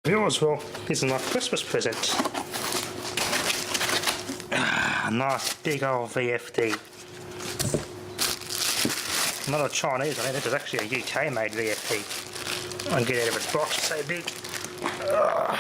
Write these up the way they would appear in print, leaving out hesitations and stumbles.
Yours, well, this is my Christmas present. Nice big old VFD. Not a Chinese one, this is actually a UK made VFD. I can get out of its box, it's so big. Oh,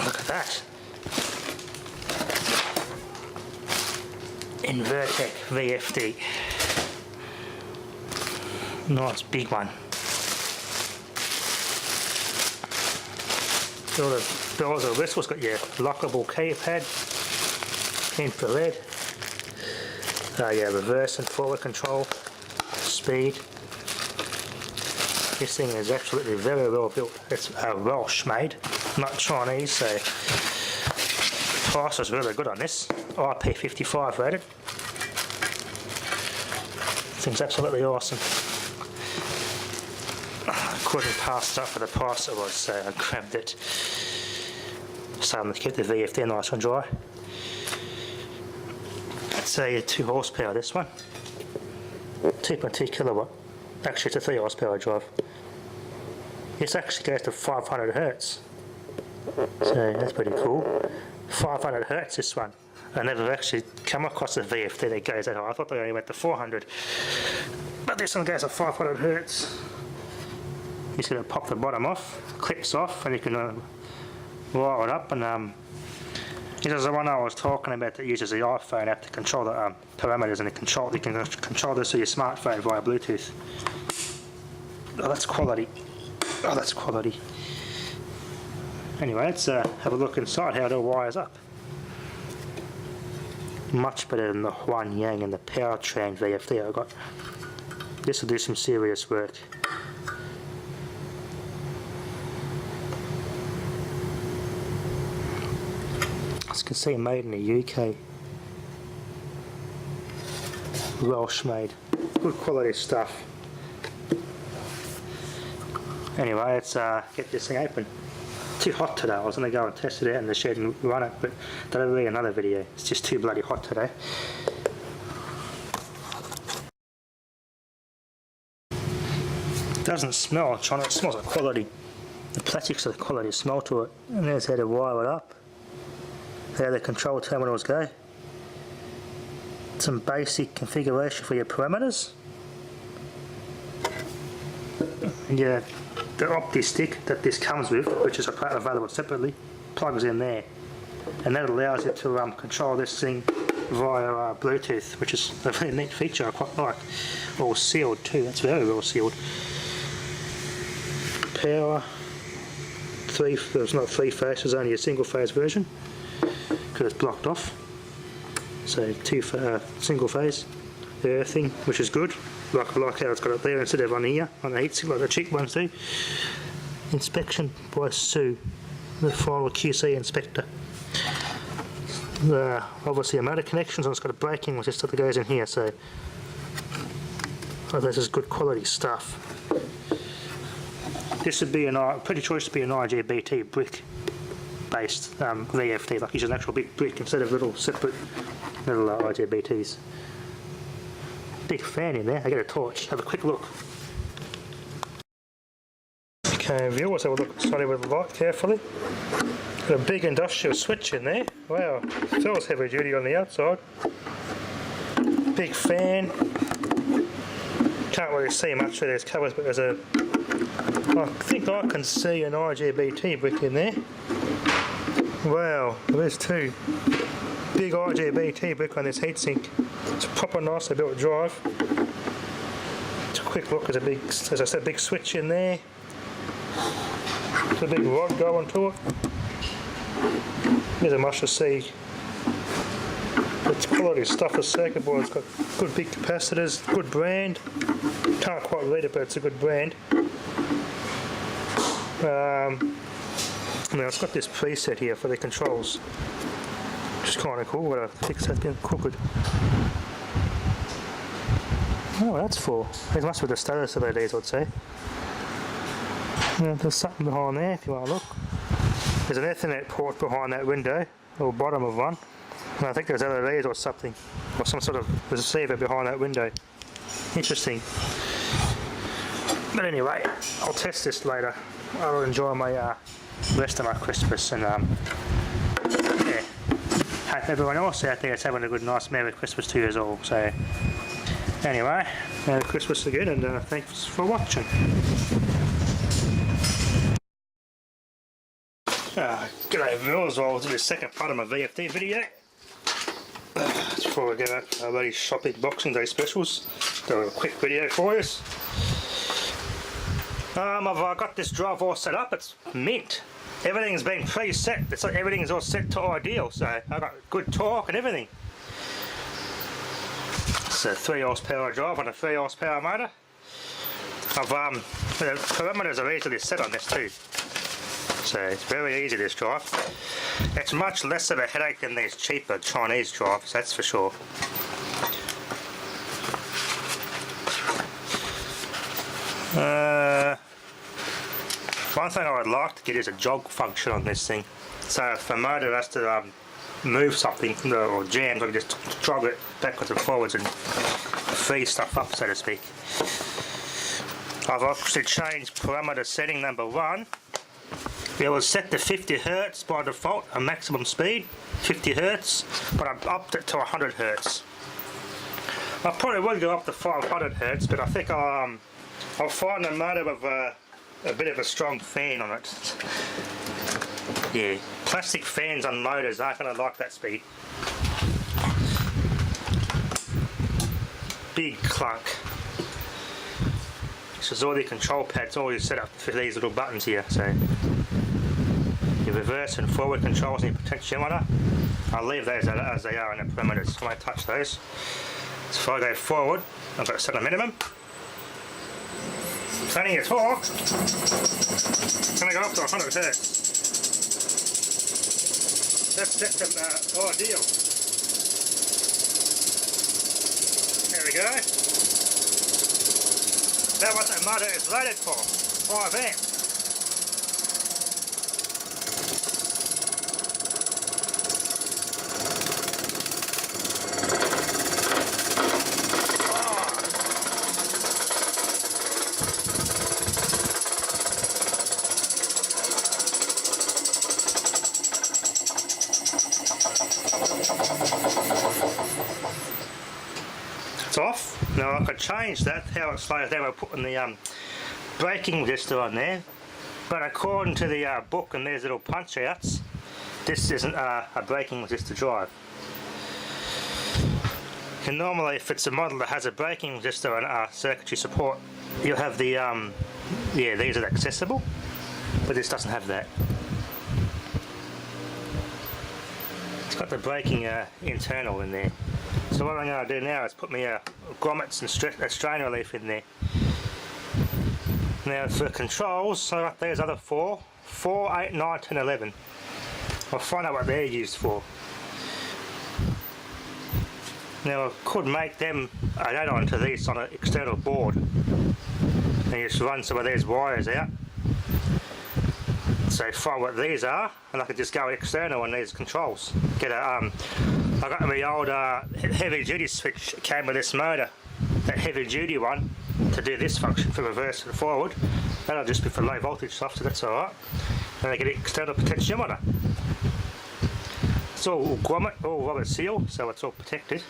look at that. Invertek VFD. Nice big one. All the bells and whistles, got your lockable keypad, infrared, yeah, reverse and forward control, speed. This thing is absolutely very well built. It's Welsh made, not Chinese, so the price is really good on this. IP55 rated. This thing's absolutely awesome. I couldn't pass it up for the price it was, so I grabbed it. Starting to keep the VFD nice and dry. It's a 2 horsepower, this one. 2.2 kilowatt. Actually, it's a 3 horsepower drive. This actually goes to 500 hertz. So that's pretty cool. 500 hertz, this one. I never actually come across a VFD that goes that high. I thought they only went to 400. But this one goes to 500 hertz. You're just going to pop the bottom off, clips off, and you can wire it up. And this is the one I was talking about that uses the iPhone app to control the parameters, and you can control this through your smartphone via Bluetooth. Oh, that's quality. Oh, that's quality. Anyway, let's have a look inside how it all wires up. Much better than the Huan Yang and the Powertrain VFD I got. This will do some serious work. As you can see, made in the UK. Welsh made. Good quality stuff. Anyway, let's get this thing open. Too hot today. I was going to go and test it out in the shed and run it, but that'll be another video. It's just too bloody hot today. It doesn't smell, China. It smells like quality. The plastics are the quality smell to it. And there's how to wire it up. How the control terminals go. Some basic configuration for your parameters. And yeah, the opti stick that this comes with, which is available separately, plugs in there. And that allows you to control this thing via Bluetooth, which is a very neat feature I quite like. All sealed too, that's very well sealed. Power, there's not 3 phase, there's only a single phase version. Because it's blocked off, so 2 single phase earthing, which is good. Like how it's got it there instead of on here on the heatsink like the cheap ones do. Inspection by Sue, the final QC inspector. Obviously a motor connections, and it's got a braking resistor that goes in here. So this is good quality stuff. This would be pretty sure this would be an IGBT brick based VFD, like use an actual big brick instead of little separate little IGBTs. Big fan in there. I get a torch. Have a quick look. Okay, viewers, have a look inside with the light carefully. Got a big industrial switch in there. Wow, feels heavy duty on the outside. Big fan. Can't really see much through these covers, but there's a. I think I can see an IGBT brick in there. Wow, there's 2 big IGBT brick on this heatsink. It's a proper nicely built drive. It's a quick look. There's a big, as I said, big switch in there. There's a big rod going to it. There's a much to see. It's quality stuff. The circuit board. It's got good big capacitors, good brand. Can't quite read it, but it's a good brand. Now it's got this preset here for the controls, which is kind of cool, but I think it's been crooked. Oh, that's for. It must be the status of these, I'd say. Yeah, there's something behind there if you want to look. There's an Ethernet port behind that window, or bottom of one. And I think there's LEDs or something, or some sort of receiver behind that window. Interesting. But anyway, I'll test this later. I'll enjoy my rest of my Christmas, and yeah, hope everyone else out there is having a good, nice Merry Christmas to you all. So anyway, Merry Christmas again, and thanks for watching. G'day viewers, well, to the second part of my VFD video. Before we go up our bloody shopping Boxing Day specials, do a quick video for you. I've got this drive all set up. It's mint. Everything's been preset. It's like everything's all set to ideal. So I've got good torque and everything. It's a 3 horsepower drive on a 3 horsepower motor. The parameters are easily set on this too. So it's very easy, this drive. It's much less of a headache than these cheaper Chinese drives, that's for sure. One thing I would like to get is a jog function on this thing. So if the motor has to move something or jam, I can just jog it backwards and forwards and free stuff up, so to speak. I've obviously changed parameter setting number 1. It was set to 50 Hz by default, a maximum speed, 50 Hz, but I've upped it to 100 Hz. I probably would go up to 500 Hz, but I think I'll find a motor with a bit of a strong fan on it. Yeah, plastic fans on motors aren't going to like that speed. Big clunk. This is all the control pads, all you set up for these little buttons here. So your reverse and forward controls and your potentiometer, I'll leave those as they are in the parameters. I won't touch those. So if I go forward, I've got to set a minimum. Turning your torque, it's going to go up to 100 Hz. That's set to ideal. There we go. That's what that motor is rated for, 5 amps. It's off. Now I could change that, how it slows down by putting the braking resistor on there, but according to the book and these little punch outs, this isn't a braking resistor drive. And normally if it's a model that has a braking resistor and circuitry support, you'll have the yeah, these are accessible, but this doesn't have that. It's got the braking internal in there. So what I'm going to do now is put my grommets and strain relief in there. Now for controls, I've got these other 4, 8, 9, 10, 11. I'll find out what they're used for. Now I could make them an add-on to these on an external board. And just run some of these wires out. So find what these are, and I could just go external on these controls. Get a I got my old heavy duty switch came with this motor, that heavy duty one, to do this function for reverse and forward. That'll just be for low voltage stuff, so that's alright. And I get an external potentiometer. It's all grommet, all rubber seal, so it's all protected.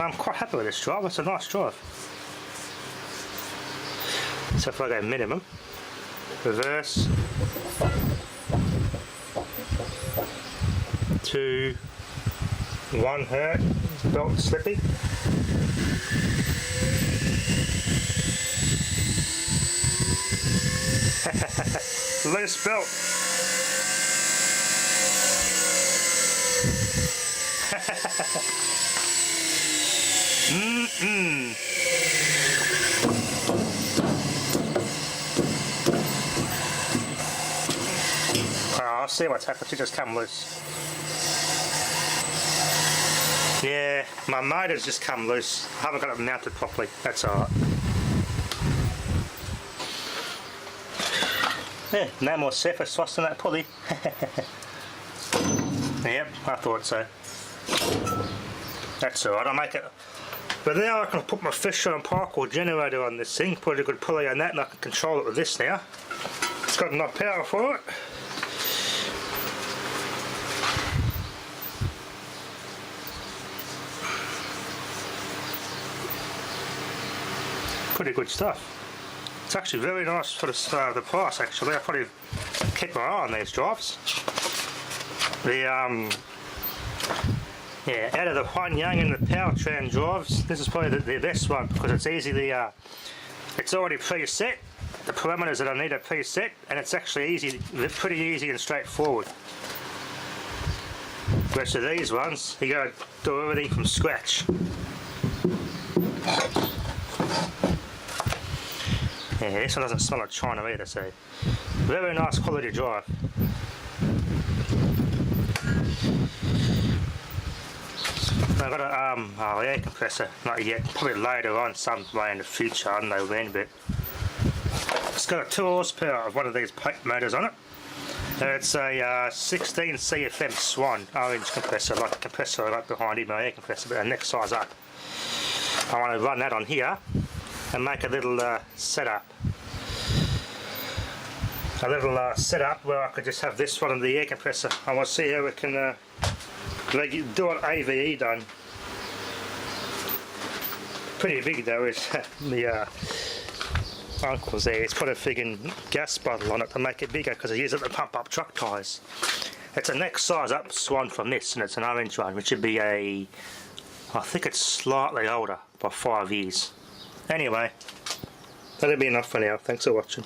I'm quite happy with this drive, it's a nice drive. So if I go minimum, reverse, 2, 1 Hz, belt slippy. Loose belt. I'll see what's happened, she just come loose. Yeah, my motor's just come loose. I haven't got it mounted properly, that's alright. Yeah, no more surface thrust in that pulley. Yep, I thought so. That's alright, But now I can put my Fisher and Paykel generator on this thing, put a good pulley on that, and I can control it with this now. It's got enough power for it. Pretty good stuff. It's actually very nice for the price actually. I probably keep my eye on these drives. Yeah, out of the Huanyang and the Powertran drives, this is probably the best one because it's easily, it's already preset. The parameters that I need are preset, and it's actually pretty easy and straightforward. Whereas of these ones, you got to do everything from scratch. Yeah, this one doesn't smell like China either, so very nice quality drive. I've got a air compressor, not yet, probably later on, some way in the future, I don't know when, but it's got a 2 horsepower of one of these plate motors on it. It's a 16 CFM Swan orange compressor, like the compressor right behind him, my air compressor, but a next size up. I want to run that on here and make a little setup. A little setup where I could just have this one and the air compressor. I want to see how we can do it AVE done. Pretty big though is the uncle's there. He's put a friggin' gas bottle on it to make it bigger because he uses it to pump up truck tyres. It's a next size up Swan from this, and it's an orange one, which should be I think it's slightly older by 5 years. Anyway, that'll be enough for now. Thanks for watching.